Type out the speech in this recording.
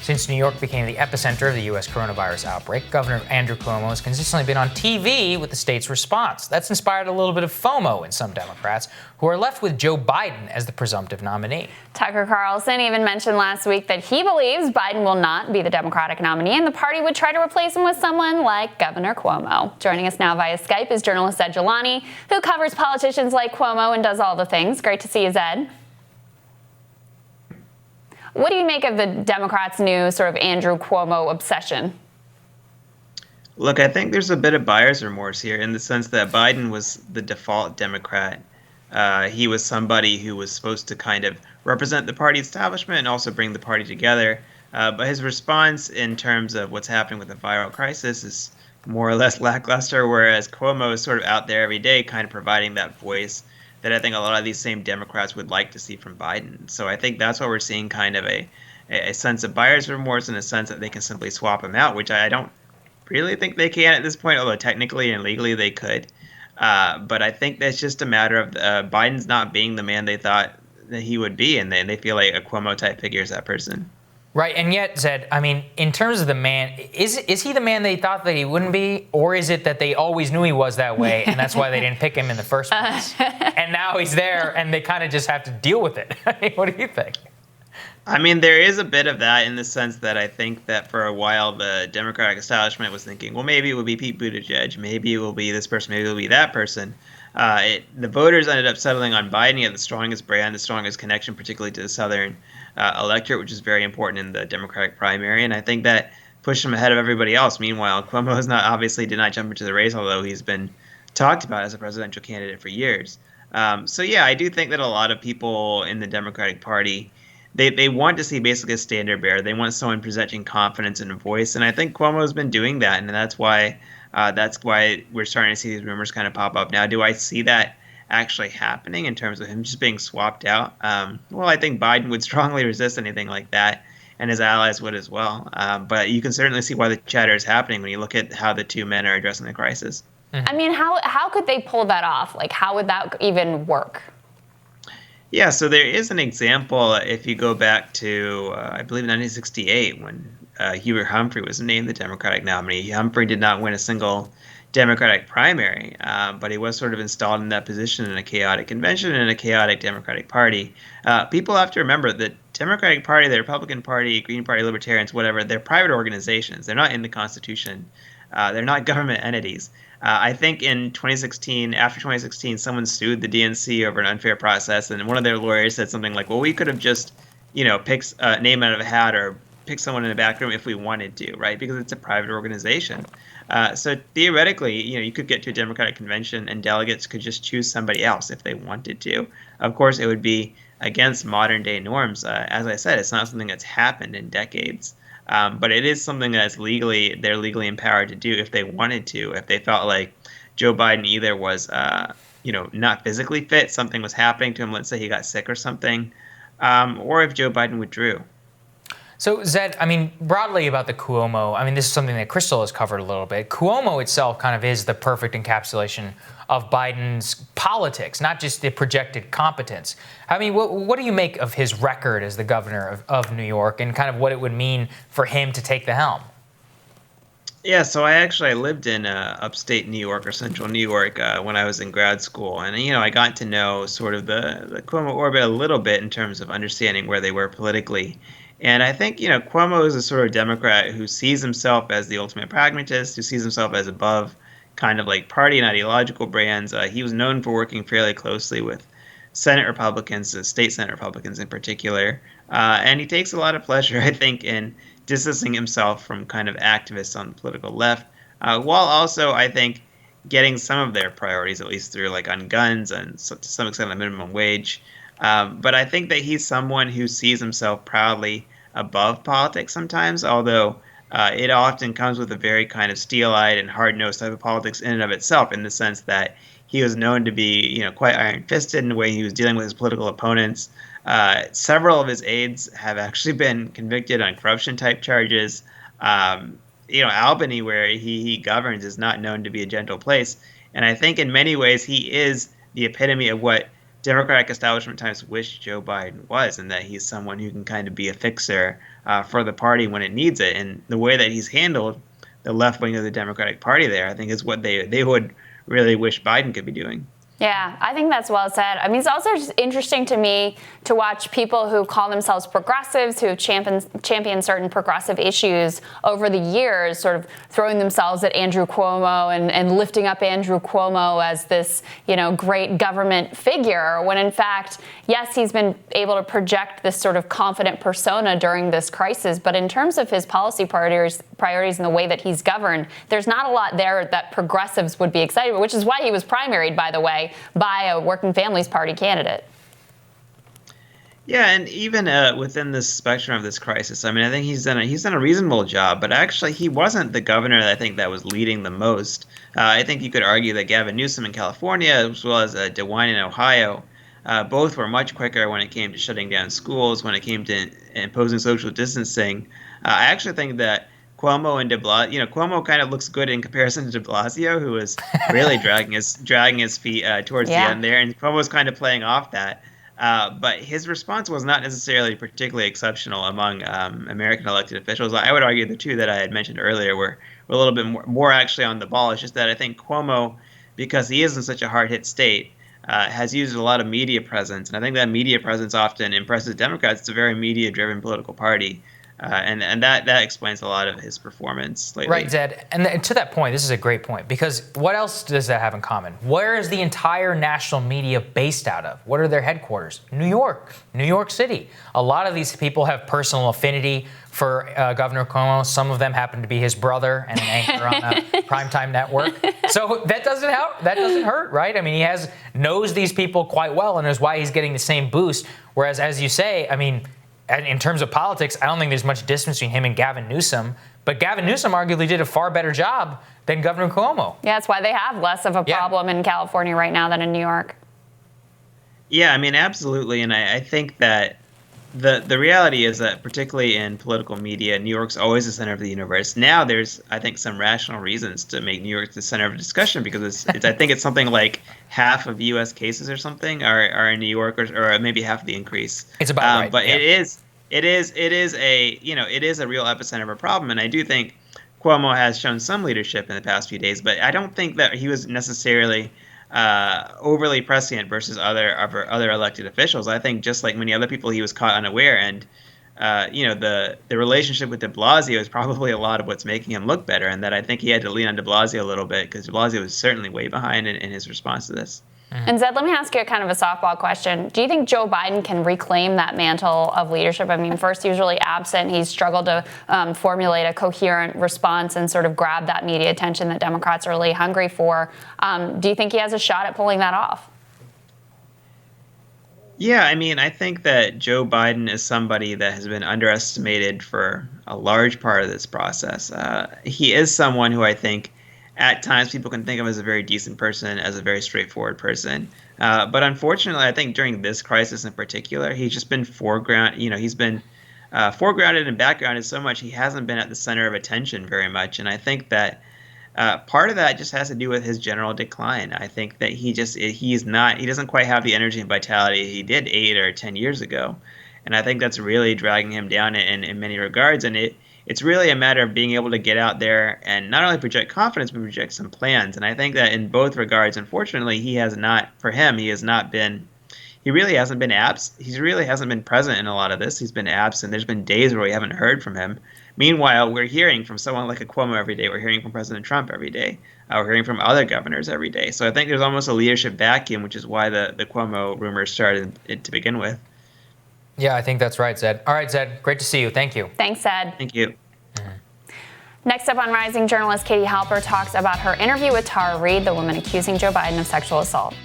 Since New York became the epicenter of the U.S. coronavirus outbreak, Governor Andrew Cuomo has consistently been on TV with the state's response. That's inspired a little bit of FOMO in some Democrats, who are left with Joe Biden as the presumptive nominee. Tucker Carlson even mentioned last week that he believes Biden will not be the Democratic nominee, and the party would try to replace him with someone like Governor Cuomo. Joining us now via Skype is journalist Zaid Jilani, who covers politicians like Cuomo and does all the things. Great to see you, Zaid. What do you make of the Democrats' new sort of Andrew Cuomo obsession? Look, I think there's a bit of buyer's remorse here in the sense that Biden was the default Democrat. He was somebody who was supposed to kind of represent the party establishment and also bring the party together. But his response in terms of what's happening with the viral crisis is more or less lackluster, whereas Cuomo is sort of out there every day kind of providing that voice that I think a lot of these same Democrats would like to see from Biden. So I think that's what we're seeing, kind of a sense of buyer's remorse in a sense that they can simply swap him out, which I don't really think they can at this point, although technically and legally they could. But I think that's just a matter of Biden's not being the man they thought that he would be, and they feel like a Cuomo-type figure is that person. Right, and yet, Zed, I mean, in terms of the man, is he the man they thought that he wouldn't be, or is it that they always knew he was that way, and that's why they didn't pick him in the first place? And now he's there, and they kind of just have to deal with it. What do you think? I mean, there is a bit of that in the sense that I think that for a while the Democratic establishment was thinking, well, maybe it will be Pete Buttigieg, maybe it will be this person, maybe it will be that person. The voters ended up settling on Biden. He had the strongest brand, the strongest connection, particularly to the Southern electorate, which is very important in the Democratic primary. And I think that pushed him ahead of everybody else. Meanwhile, Cuomo did not jump into the race, although he's been talked about as a presidential candidate for years. So, yeah, I do think that a lot of people in the Democratic Party, they want to see basically a standard bearer. They want someone presenting confidence and a voice. And I think Cuomo's been doing that. And that's why we're starting to see these rumors kind of pop up now. Do I see that actually happening in terms of him just being swapped out? Well, I think Biden would strongly resist anything like that, and his allies would as well. But you can certainly see why the chatter is happening when you look at how the two men are addressing the crisis. I mean, how could they pull that off? Like, how would that even work? Yeah, so there is an example if you go back to, I believe, 1968 when Hubert Humphrey was named the Democratic nominee. Humphrey did not win a single Democratic primary, but he was sort of installed in that position in a chaotic convention and in a chaotic Democratic Party. People have to remember that Democratic Party, the Republican Party, Green Party, Libertarians, whatever, they're private organizations. They're not in the Constitution. They're not government entities. I think after 2016, someone sued the DNC over an unfair process, and one of their lawyers said something like, well, we could have just, picked a name out of a hat or picked someone in the back room if we wanted to, right? Because it's a private organization. So theoretically, you could get to a Democratic convention and delegates could just choose somebody else if they wanted to. Of course, it would be against modern day norms. As I said, it's not something that's happened in decades. But it is something that's they're legally empowered to do if they wanted to, if they felt like Joe Biden either was, not physically fit, something was happening to him, let's say he got sick or something, or if Joe Biden withdrew. So, Zed, I mean, broadly about the Cuomo, this is something that Crystal has covered a little bit. Cuomo itself kind of is the perfect encapsulation of Biden's politics, not just the projected competence. What do you make of his record as the governor of New York and kind of what it would mean for him to take the helm? Yeah, so I lived in upstate New York or central New York when I was in grad school. And, I got to know sort of the Cuomo orbit a little bit in terms of understanding where they were politically. And I think, Cuomo is a sort of Democrat who sees himself as the ultimate pragmatist, who sees himself as above kind of like party and ideological brands. He was known for working fairly closely with Senate Republicans, state Senate Republicans in particular. And he takes a lot of pleasure, I think, in distancing himself from kind of activists on the political left, while also, I think, getting some of their priorities, at least through like on guns and to some extent the minimum wage. But I think that he's someone who sees himself proudly above politics sometimes, although it often comes with a very kind of steel-eyed and hard-nosed type of politics in and of itself, in the sense that he was known to be, quite iron-fisted in the way he was dealing with his political opponents. Several of his aides have actually been convicted on corruption-type charges. Albany, where he governs, is not known to be a gentle place. And I think in many ways he is the epitome of what Democratic establishment times wish Joe Biden was, and that he's someone who can kind of be a fixer for the party when it needs it. And the way that he's handled the left wing of the Democratic Party there, I think, is what they would really wish Biden could be doing. Yeah, I think that's well said. I mean, it's also just interesting to me to watch people who call themselves progressives, who have championed certain progressive issues over the years, sort of throwing themselves at Andrew Cuomo and lifting up Andrew Cuomo as this, great government figure, when in fact, yes, he's been able to project this sort of confident persona during this crisis, but in terms of his policy priorities and the way that he's governed, there's not a lot there that progressives would be excited about, which is why he was primaried, by the way, by a Working Families Party candidate. Yeah, and even within the spectrum of this crisis, I mean, I think he's done a reasonable job. But actually, he wasn't the governor that I think that was leading the most. I think you could argue that Gavin Newsom in California, as well as DeWine in Ohio, both were much quicker when it came to shutting down schools, when it came to imposing social distancing. I actually think that Cuomo and de Blasio, Cuomo kind of looks good in comparison to de Blasio, who was really dragging his feet towards the end there, and Cuomo's kind of playing off that. But his response was not necessarily particularly exceptional among American elected officials. I would argue the two that I had mentioned earlier were a little bit more actually on the ball. It's just that I think Cuomo, because he is in such a hard-hit state, has used a lot of media presence, and I think that media presence often impresses Democrats. It's a very media-driven political party. And that explains a lot of his performance lately. Right, Zed. And to that point, this is a great point, because what else does that have in common? Where is the entire national media based out of? What are their headquarters? New York City. A lot of these people have personal affinity for Governor Cuomo. Some of them happen to be his brother and an anchor on a primetime network. So that doesn't help. That doesn't hurt, right? I mean, he knows these people quite well, and is why he's getting the same boost. Whereas, as you say, I mean, in terms of politics, I don't think there's much distance between him and Gavin Newsom. But Gavin Newsom arguably did a far better job than Governor Cuomo. Yeah, that's why they have less of a problem in California right now than in New York. Yeah, I mean, absolutely. And I think that the reality is that, particularly in political media, New York's always the center of the universe. Now there's, I think, some rational reasons to make New York the center of discussion, because I think it's something like half of U.S. cases or something are in New York, or maybe half of the increase. It's about right. But it is a real epicenter of a problem. And I do think Cuomo has shown some leadership in the past few days, but I don't think that he was necessarily overly prescient versus other elected officials. I think, just like many other people, he was caught unaware, and the relationship with de Blasio is probably a lot of what's making him look better, and that I think he had to lean on de Blasio a little bit, because de Blasio was certainly way behind in his response to this. And Zed, let me ask you kind of a softball question. Do you think Joe Biden can reclaim that mantle of leadership? I mean, first, usually absent, he's struggled to formulate a coherent response and sort of grab that media attention that Democrats are really hungry for. Do you think he has a shot at pulling that off? Yeah, I mean, I think that Joe Biden is somebody that has been underestimated for a large part of this process. He is someone who I think at times people can think of as a very decent person, as a very straightforward person. But unfortunately, I think during this crisis in particular, he's just been he's been foregrounded and backgrounded so much, he hasn't been at the center of attention very much. And I think that part of that just has to do with his general decline. I think that he doesn't quite have the energy and vitality he did 8 or 10 years ago. And I think that's really dragging him down in many regards. And it's really a matter of being able to get out there and not only project confidence, but project some plans. And I think that in both regards, unfortunately, he really hasn't been he really hasn't been present in a lot of this. He's been absent. There's been days where we haven't heard from him. Meanwhile, we're hearing from someone like a Cuomo every day. We're hearing from President Trump every day. We're hearing from other governors every day. So I think there's almost a leadership vacuum, which is why the Cuomo rumors started to begin with. Yeah, I think that's right, Zed. All right, Zed, great to see you. Thank you. Thanks, Zed. Thank you. Next up on Rising, journalist Katie Halper talks about her interview with Tara Reade, the woman accusing Joe Biden of sexual assault.